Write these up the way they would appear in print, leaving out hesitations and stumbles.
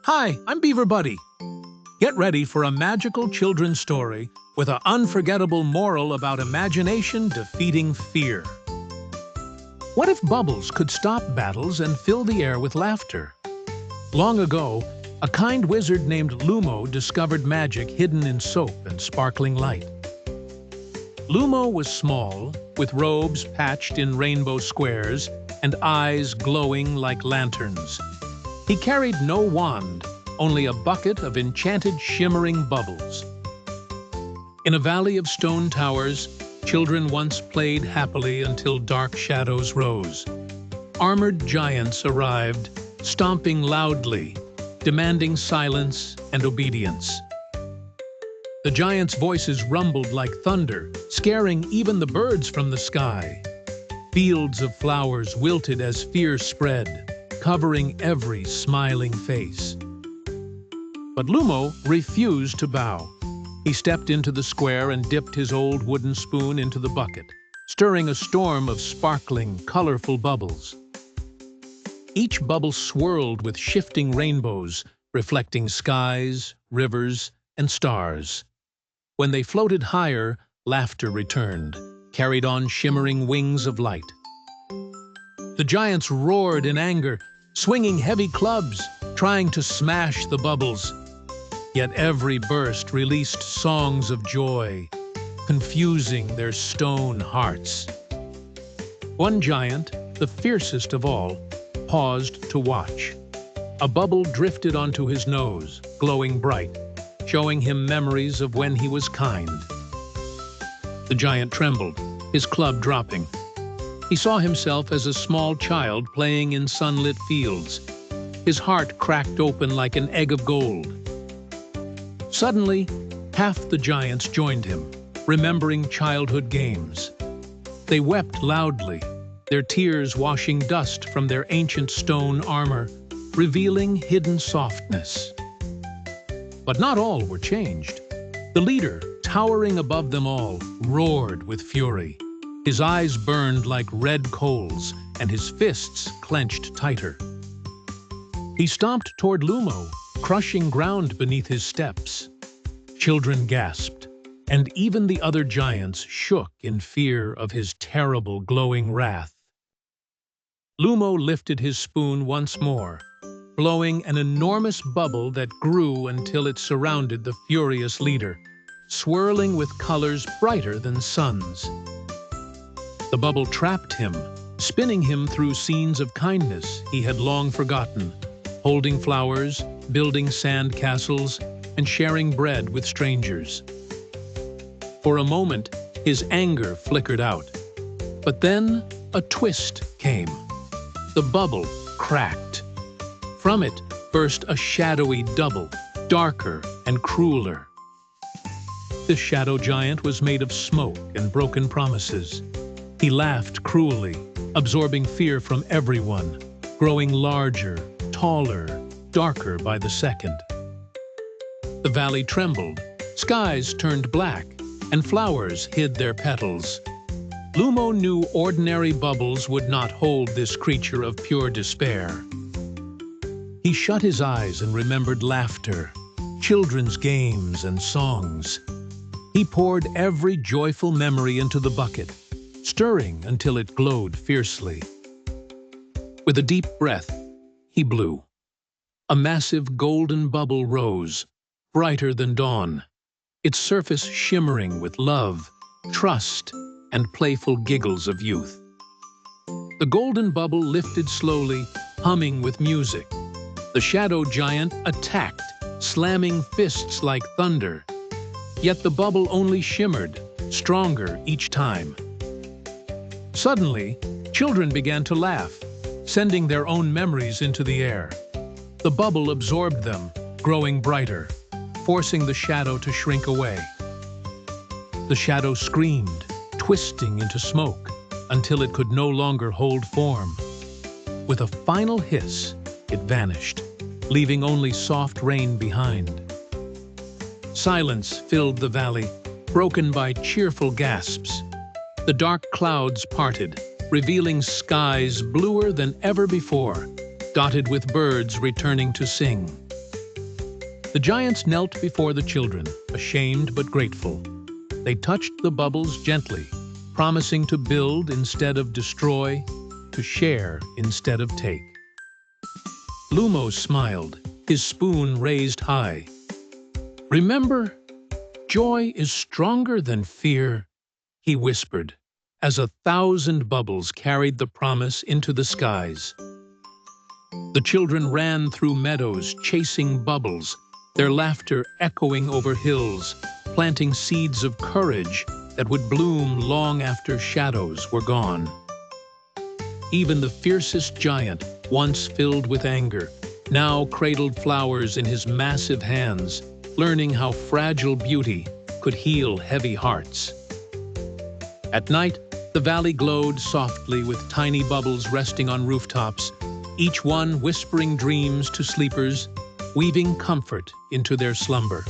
Hi, I'm Beaver Buddy. Get ready for a magical children's story with an unforgettable moral about imagination defeating fear. What if bubbles could stop battles and fill the air with laughter? Long ago, a kind wizard named Lumo discovered magic hidden in soap and sparkling light. Lumo was small, with robes patched in rainbow squares and eyes glowing like lanterns. He carried no wand, only a bucket of enchanted shimmering bubbles. In a valley of stone towers, children once played happily until dark shadows rose. Armored giants arrived, stomping loudly, demanding silence and obedience. The giants' voices rumbled like thunder, scaring even the birds from the sky. Fields of flowers wilted as fear spread, covering every smiling face. But Lumo refused to bow. He stepped into the square and dipped his old wooden spoon into the bucket, stirring a storm of sparkling, colorful bubbles. Each bubble swirled with shifting rainbows, reflecting skies, rivers, and stars. When they floated higher, laughter returned, carried on shimmering wings of light. The giants roared in anger, swinging heavy clubs, trying to smash the bubbles. Yet every burst released songs of joy, confusing their stone hearts. One giant, the fiercest of all, paused to watch. A bubble drifted onto his nose, glowing bright, showing him memories of when he was kind. The giant trembled, his club dropping. He saw himself as a small child playing in sunlit fields. His heart cracked open like an egg of gold. Suddenly, half the giants joined him, remembering childhood games. They wept loudly, their tears washing dust from their ancient stone armor, revealing hidden softness. But not all were changed. The leader, towering above them all, roared with fury. His eyes burned like red coals, and his fists clenched tighter. He stomped toward Lumo, crushing ground beneath his steps. Children gasped, and even the other giants shook in fear of his terrible glowing wrath. Lumo lifted his spoon once more, blowing an enormous bubble that grew until it surrounded the furious leader, swirling with colors brighter than suns. The bubble trapped him, spinning him through scenes of kindness he had long forgotten, holding flowers, building sand castles, and sharing bread with strangers. For a moment, his anger flickered out. But then a twist came. The bubble cracked. From it burst a shadowy double, darker and crueler. The shadow giant was made of smoke and broken promises. He laughed cruelly, absorbing fear from everyone, growing larger, taller, darker by the second. The valley trembled, skies turned black, and flowers hid their petals. Lumo knew ordinary bubbles would not hold this creature of pure despair. He shut his eyes and remembered laughter, children's games and songs. He poured every joyful memory into the bucket, stirring until it glowed fiercely. With a deep breath, he blew. A massive golden bubble rose, brighter than dawn, its surface shimmering with love, trust, and playful giggles of youth. The golden bubble lifted slowly, humming with music. The shadow giant attacked, slamming fists like thunder. Yet the bubble only shimmered, stronger each time. Suddenly, children began to laugh, sending their own memories into the air. The bubble absorbed them, growing brighter, forcing the shadow to shrink away. The shadow screamed, twisting into smoke, until it could no longer hold form. With a final hiss, it vanished, leaving only soft rain behind. Silence filled the valley, broken by cheerful gasps. The dark clouds parted, revealing skies bluer than ever before, dotted with birds returning to sing. The giants knelt before the children, ashamed but grateful. They touched the bubbles gently, promising to build instead of destroy, to share instead of take. Lumo smiled, his spoon raised high. "Remember, joy is stronger than fear," he whispered, as 1,000 bubbles carried the promise into the skies. The children ran through meadows, chasing bubbles, their laughter echoing over hills, planting seeds of courage that would bloom long after shadows were gone. Even the fiercest giant, once filled with anger, now cradled flowers in his massive hands, learning how fragile beauty could heal heavy hearts. At night, the valley glowed softly with tiny bubbles resting on rooftops, each one whispering dreams to sleepers, weaving comfort into their slumber.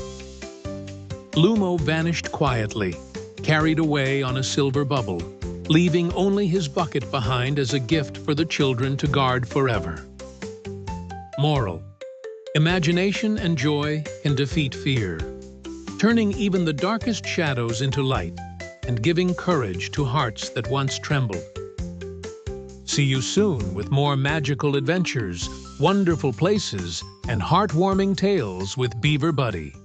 Lumo vanished quietly, carried away on a silver bubble, leaving only his bucket behind as a gift for the children to guard forever. Moral: imagination and joy can defeat fear, turning even the darkest shadows into light and giving courage to hearts that once trembled. See you soon with more magical adventures, wonderful places, and heartwarming tales with Beaver Buddy.